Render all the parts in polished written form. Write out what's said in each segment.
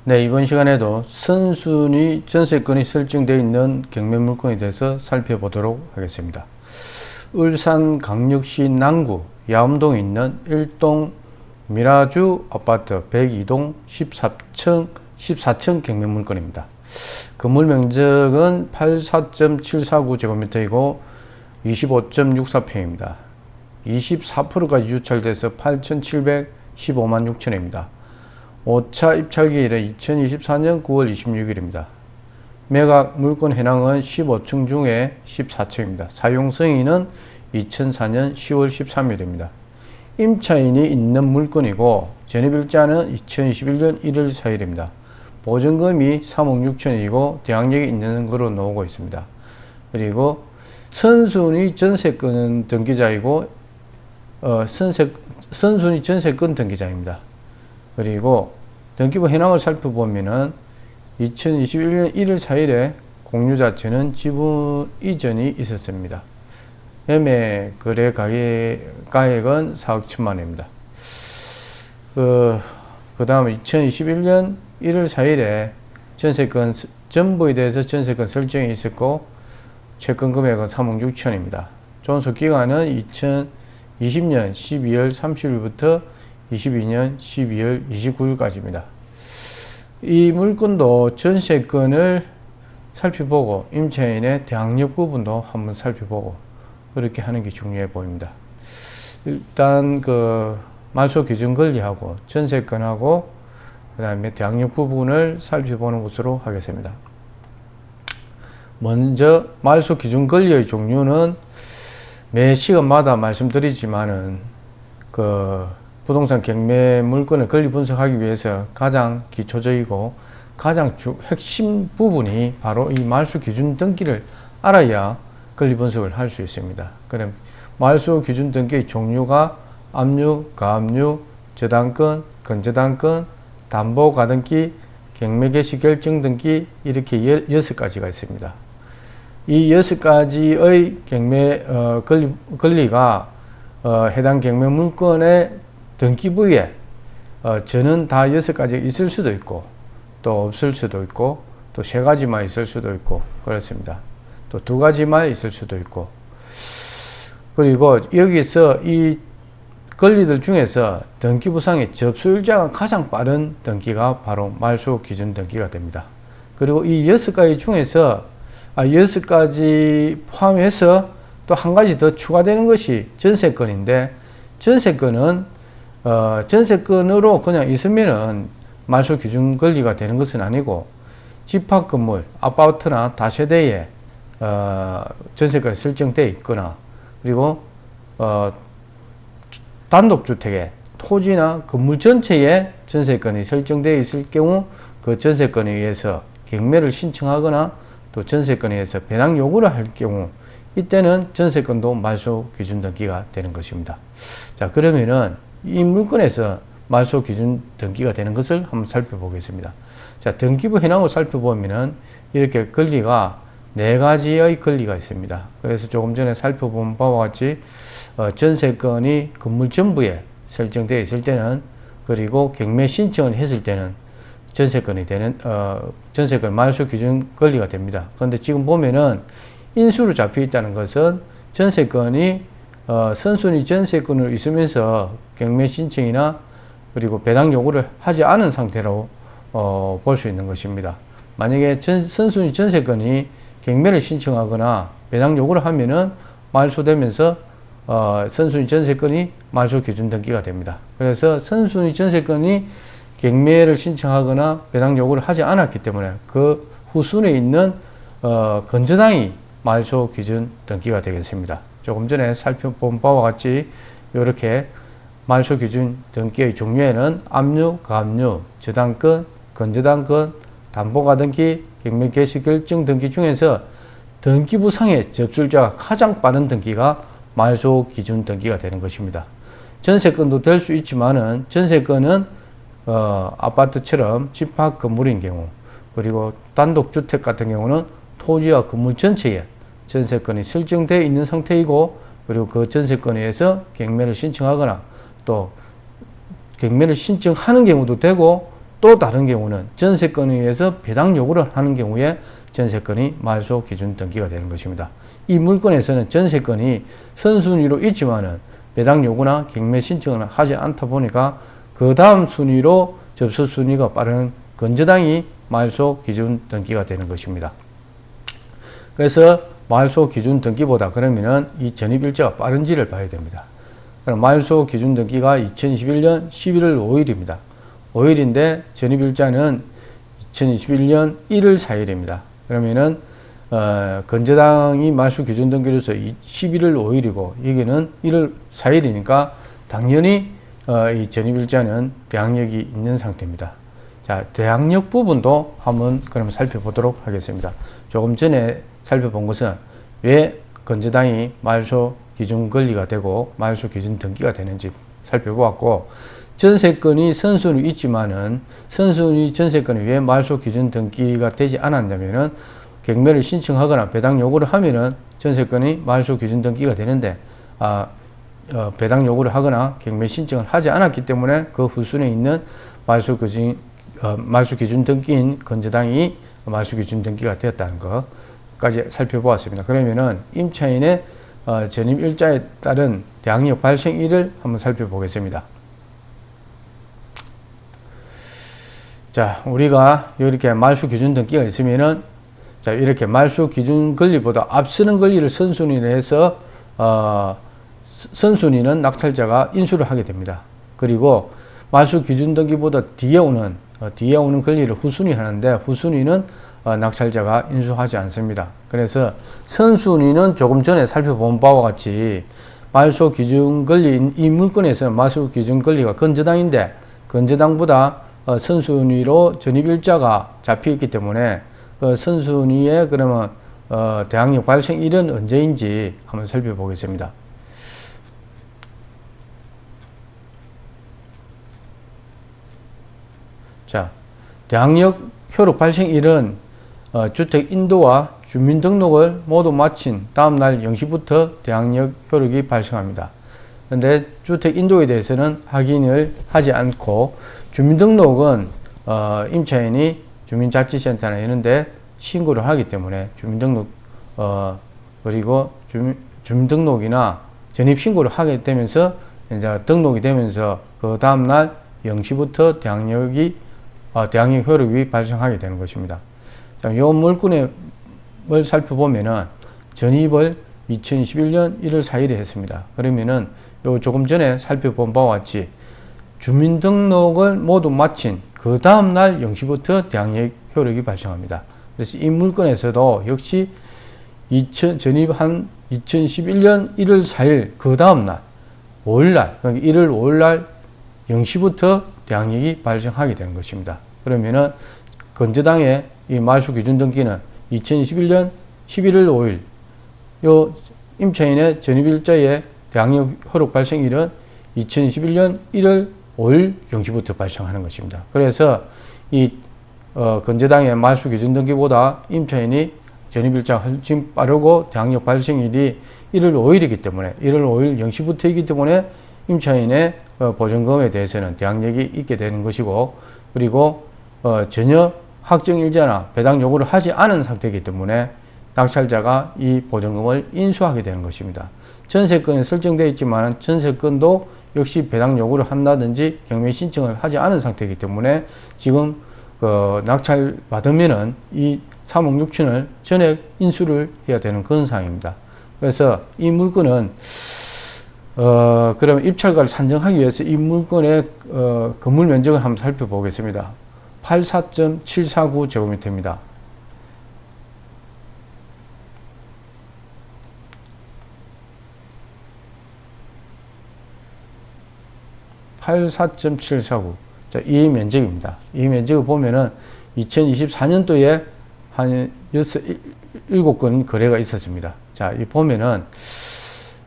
네, 이번 시간에도 선순위 전세권이 설정되어 있는 경매 물건에 대해서 살펴보도록 하겠습니다. 울산광역시 남구 야암동에 있는 1동 미라주 아파트 102동 14층 경매 물건입니다. 건물 면적은 84.749제곱미터이고 25.64평입니다. 24%까지 유찰돼서 8,715만 6천원입니다. 5차 입찰기일은 2024년 9월 26일입니다. 매각 물건 해당은 15층 중에 14층입니다. 사용승인은 2004년 10월 13일입니다. 임차인이 있는 물건이고 전입일자는 2021년 1월 4일입니다. 보증금이 3억 6천이고 대항력이 있는 거로 나오고 있습니다. 그리고 선순위 전세권 등기자이고 선순위 전세권 등기자입니다. 그리고 등기부 현황을 살펴보면은 2021년 1월 4일에 공유 자체는 지분 이전이 있었습니다. 매매 거래 가액은 4억 1천만원입니다. 그 다음 2021년 1월 4일에 전세권 전부에 대해서 전세권 설정이 있었고 채권 금액은 3억 6천입니다. 존속 기간은 2020년 12월 30일부터 22년 12월 29일까지입니다. 이 물건도 전세권을 살펴보고 임차인의 대항력 부분도 한번 살펴보고 그렇게 하는 게 중요해 보입니다. 일단 그 말소 기준 권리하고 전세권하고 그 다음에 대항력 부분을 살펴보는 것으로 하겠습니다. 먼저 말소 기준 권리의 종류는 매 시간마다 말씀드리지만은 부동산 경매 물건을 권리 분석하기 위해서 가장 기초적이고 가장 핵심 부분이 바로 이 말소 기준 등기를 알아야 권리 분석을 할 수 있습니다. 그럼 말소 기준 등기의 종류가 압류, 가압류, 저당권, 건저당권, 담보 가등기, 경매 개시 결정 등기 이렇게 6가지가 있습니다. 이 6가지의 경매 권리가 해당 경매 물건의 등기부에 저는 다 6가지 있을 수도 있고 또 없을 수도 있고 또 3가지만 있을 수도 있고 그렇습니다. 또 2가지만 있을 수도 있고 그리고 여기서 이 권리들 중에서 등기부상의 접수일자가 가장 빠른 등기가 바로 말소 기준 등기가 됩니다. 그리고 이 6가지 중에서 6가지 포함해서 또 한 가지 더 추가되는 것이 전세권인데 전세권은 전세권으로 그냥 있으면은 말소 기준 권리가 되는 것은 아니고 집합 건물, 아파트나 다세대에 전세권이 설정되어 있거나 그리고 단독주택에 토지나 건물 전체에 전세권이 설정되어 있을 경우 그 전세권에 의해서 경매를 신청하거나 또 전세권에 의해서 배당 요구를 할 경우 이때는 전세권도 말소 기준 등기가 되는 것입니다. 자, 그러면은 이 물건에서 말소 기준 등기가 되는 것을 한번 살펴보겠습니다. 자, 등기부 현황을 살펴보면은 이렇게 권리가 4가지의 권리가 있습니다. 그래서 조금 전에 살펴본 바와 같이 전세권이 건물 전부에 설정되어 있을 때는 그리고 경매 신청을 했을 때는 전세권이 되는 전세권 말소 기준 권리가 됩니다. 그런데 지금 보면은 인수로 잡혀 있다는 것은 전세권이 선순위 전세권으로 있으면서 경매 신청이나 그리고 배당 요구를 하지 않은 상태로 볼 수 있는 것입니다. 만약에 선순위 전세권이 경매를 신청하거나 배당 요구를 하면은 말소되면서 선순위 전세권이 말소 기준 등기가 됩니다. 그래서 선순위 전세권이 경매를 신청하거나 배당 요구를 하지 않았기 때문에 그 후순위에 있는 건저당이 말소 기준 등기가 되겠습니다. 조금 전에 살펴본 바와 같이 이렇게 말소 기준 등기의 종류에는 압류, 가압류, 저당권, 건저당권, 담보가등기, 경매 개시 결정 등기 중에서 등기부상의 접수일자가 가장 빠른 등기가 말소 기준 등기가 되는 것입니다. 전세권도 될 수 있지만은 전세권은 아파트처럼 집합 건물인 경우 그리고 단독주택 같은 경우는 토지와 건물 전체에 전세권이 설정되어 있는 상태이고 그리고 그 전세권에 의해서 경매를 신청하거나 또 경매를 신청하는 경우도 되고 또 다른 경우는 전세권에 의해서 배당 요구를 하는 경우에 전세권이 말소 기준 등기가 되는 것입니다. 이 물건에서는 전세권이 선순위로 있지만은 배당 요구나 경매 신청을 하지 않다 보니까 그 다음 순위로 접수 순위가 빠른 건저당이 말소 기준 등기가 되는 것입니다. 그래서 말소 기준 등기보다 그러면은 이 전입일자가 빠른지를 봐야 됩니다. 그럼 말소 기준 등기가 2021년 11월 5일입니다. 5일인데 전입일자는 2021년 1월 4일입니다. 그러면은 건저당이 말소 기준 등기로서 11월 5일이고 여기는 1월 4일이니까 당연히 이 전입일자는 대항력이 있는 상태입니다. 자, 대항력 부분도 한번 그럼 살펴보도록 하겠습니다. 조금 전에 살펴본 것은 왜 건저당이 말소 기준 권리가 되고 말소 기준 등기가 되는지 살펴보았고, 전세권이 선순위 있지만은 선순위 전세권이 왜 말소 기준 등기가 되지 않았냐면은 경매를 신청하거나 배당 요구를 하면은 전세권이 말소 기준 등기가 되는데 배당 요구를 하거나 경매 신청을 하지 않았기 때문에 그 후순위에 있는 말소 기준 등기인 건저당이 말소 기준 등기가 되었다는 것까지 살펴보았습니다. 그러면은 임차인의 전입 일자에 따른 대항력 발생일을 한번 살펴보겠습니다. 자, 우리가 이렇게 말소 기준 등기가 있으면은 자, 이렇게 말소 기준 권리보다 앞서는 권리를 선순위로 해서 선순위는 낙찰자가 인수를 하게 됩니다. 그리고 말소 기준 등기보다 뒤에 오는 권리를 후순위 하는데 후순위는 낙찰자가 인수하지 않습니다. 그래서 선순위는 조금 전에 살펴본 바와 같이 말소 기준 권리인 이 물건에서 말소 기준 권리가 건저당인데 건저당보다 선순위로 전입일자가 잡혀있기 때문에 선순위에 그러면 대항력 발생일은 언제인지 한번 살펴보겠습니다. 자, 대항력 효력 발생일은 주택 인도와 주민등록을 모두 마친 다음날 0시부터 대항력 효력이 발생합니다. 그런데 주택 인도에 대해서는 확인을 하지 않고 주민등록은 임차인이 주민자치센터나 이런 데 신고를 하기 때문에 주민등록 그리고 주민등록이나 전입신고를 하게 되면서 이제 등록이 되면서 그 다음날 0시부터 대항력 효력이 발생하게 되는 것입니다. 자, 이 물건을 살펴보면은 전입을 2021년 1월 4일에 했습니다. 그러면은 요 조금 전에 살펴본 바와 같이 주민등록을 모두 마친 그 다음날 0시부터 대항력 효력이 발생합니다. 그래서 이 물건에서도 역시 전입한 2011년 1월 4일 그 다음날 5일날, 그러니까 1월 5일날 0시부터 대항력이 발생하게 되는 것입니다. 그러면은 건저당의 이 말소 기준 등기는 2021년 11월 5일, 요 임차인의 전입일자의 대항력 효력 발생일은 2011년 1월 5일 0시부터 발생하는 것입니다. 그래서 이 건저당의 말소 기준 등기보다 임차인이 전입일자가 훨씬 빠르고 대항력 발생일이 1월 5일이기 때문에 1월 5일 0시부터이기 때문에 임차인의 보증금에 대해서는 대항력이 있게 되는 것이고, 그리고 전혀 확정일자나 배당 요구를 하지 않은 상태이기 때문에 낙찰자가 이 보증금을 인수하게 되는 것입니다. 전세권에 설정되어 있지만 전세권도 역시 배당 요구를 한다든지 경매 신청을 하지 않은 상태이기 때문에 지금 낙찰 받으면은 이 3억 6천을 전액 인수를 해야 되는 그런 상황입니다. 그래서 이 물건은 그러면 입찰가를 산정하기 위해서 이 물건의 건물 면적을 한번 살펴보겠습니다. 84.749제곱미터입니다. 자, 이 면적입니다. 이 면적을 보면은 2024년도에 한 7건 거래가 있었습니다. 자, 이 보면은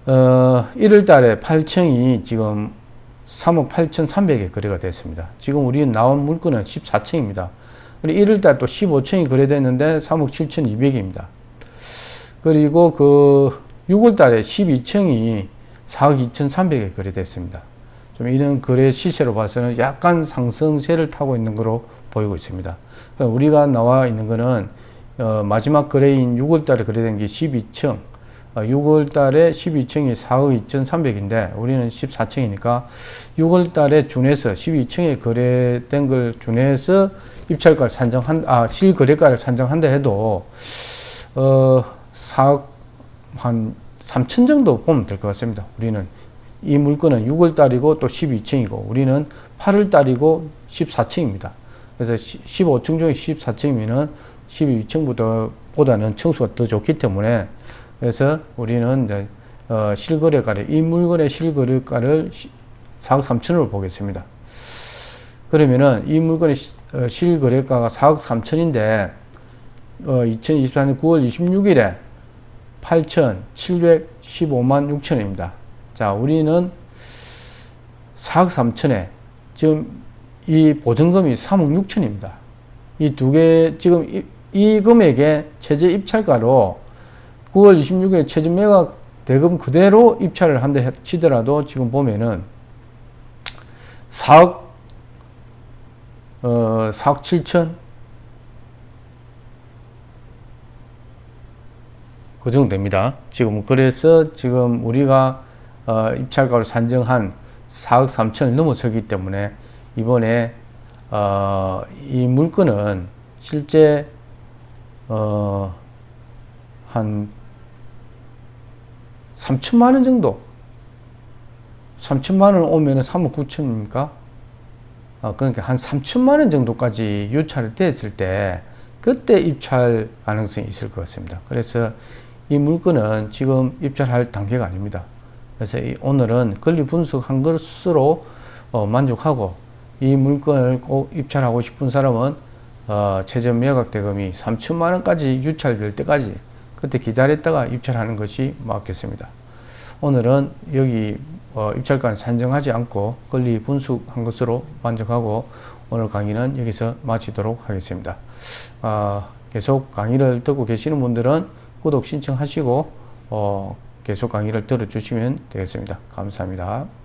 1월 달에 8층이 지금 3억 8,300에 거래가 됐습니다. 지금 우리 나온 물건은 14층입니다. 그리고 1월 달 또 15층이 거래됐는데 3억 7,200입니다. 그리고 그 6월 달에 12층이 4억 2,300에 거래됐습니다. 좀 이런 거래 시세로 봐서는 약간 상승세를 타고 있는 거로 보이고 있습니다. 그러니까 우리가 나와 있는 거는 마지막 거래인 6월 달에 거래된 게 12층, 6월 달에 12층이 4억 2,300인데 우리는 14층이니까 6월 달에 준해서 12층에 거래된 걸 준해서 입찰가를 실거래가를 산정한다 해도 4억 한 3천 정도 보면 될 것 같습니다. 우리는 이 물건은 6월 달이고 또 12층이고 우리는 8월 달이고 14층입니다. 그래서 15층 중에 14층이면은 12층보다는 층수가 더 좋기 때문에 그래서 우리는 이제 실거래가를 이 물건의 실거래가를 4억 3천으로 보겠습니다. 그러면은 이 물건의 실거래가가 4억 3천인데 2024년 9월 26일에 8,715만 6천원입니다. 자, 우리는 4억 3천에 지금 이 보증금이 3억 6천입니다. 이 두 개, 지금 이 금액의 최저 입찰가로 9월 26일 최저 매각 대금 그대로 입찰을 한다 치더라도 지금 보면은 4억 7천 그 정도 됩니다. 지금 그래서 지금 우리가 입찰가로 산정한 4억 3천을 넘어서기 때문에 이번에 이 물건은 실제 한 3천만 원 정도 3천만 원 오면은 3억 9천입니까? 그러니까 한 3천만 원 정도까지 유찰이 됐을 때 그때 입찰 가능성이 있을 것 같습니다. 그래서 이 물건은 지금 입찰할 단계가 아닙니다. 그래서 오늘은 권리 분석한 것으로 만족하고 이 물건을 꼭 입찰하고 싶은 사람은 최저 매각 대금이 3천만 원까지 유찰될 때까지 그때 기다렸다가 입찰하는 것이 맞겠습니다. 오늘은 여기 입찰가는 산정하지 않고 권리 분석한 것으로 만족하고 오늘 강의는 여기서 마치도록 하겠습니다. 계속 강의를 듣고 계시는 분들은 구독 신청하시고 계속 강의를 들어주시면 되겠습니다. 감사합니다.